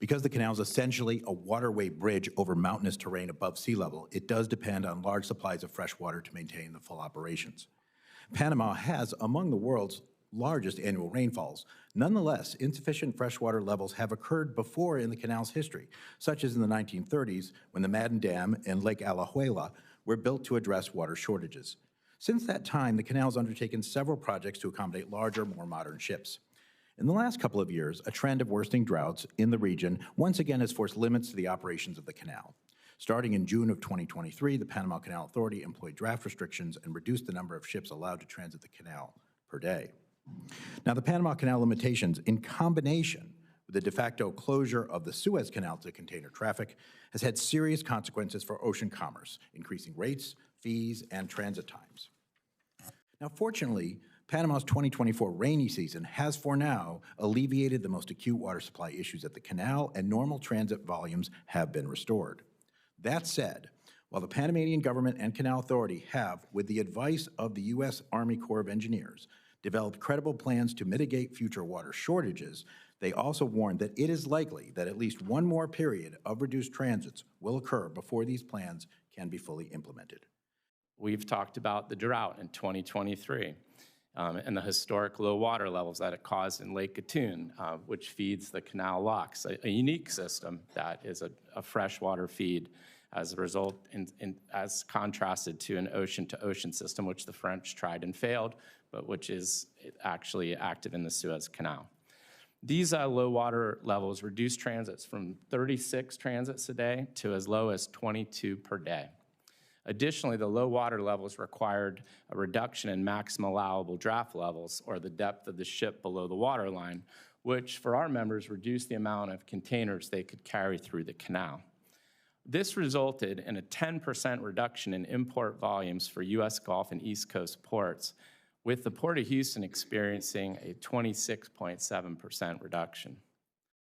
Because the canal is essentially a waterway bridge over mountainous terrain above sea level, it does depend on large supplies of fresh water to maintain the full operations. Panama has among the world's largest annual rainfalls. Nonetheless, insufficient freshwater levels have occurred before in the canal's history, such as in the 1930s when the Madden Dam and Lake Alajuela were built to address water shortages. Since that time, the canal has undertaken several projects to accommodate larger, more modern ships. In the last couple of years, a trend of worsening droughts in the region once again has forced limits to the operations of the canal. Starting in June of 2023, the Panama Canal Authority employed draft restrictions and reduced the number of ships allowed to transit the canal per day. Now, the Panama Canal limitations, in combination with the de facto closure of the Suez Canal to container traffic, has had serious consequences for ocean commerce, increasing rates, fees, and transit times. Now, fortunately, Panama's 2024 rainy season has for now alleviated the most acute water supply issues at the canal, and normal transit volumes have been restored. That said, while the Panamanian government and Canal Authority have, with the advice of the U.S. Army Corps of Engineers, developed credible plans to mitigate future water shortages, they also warned that it is likely that at least one more period of reduced transits will occur before these plans can be fully implemented. We've talked about the drought in 2023 and the historic low water levels that it caused in Lake Gatun, which feeds the canal locks, a unique system that is a freshwater feed as a result, as contrasted to an ocean-to-ocean system, which the French tried and failed, but which is actually active in the Suez Canal. These low water levels reduce transits from 36 transits a day to as low as 22 per day. Additionally, the low water levels required a reduction in maximum allowable draft levels, or the depth of the ship below the water line, which for our members reduced the amount of containers they could carry through the canal. This resulted in a 10% reduction in import volumes for U.S. Gulf and East Coast ports, with the Port of Houston experiencing a 26.7% reduction.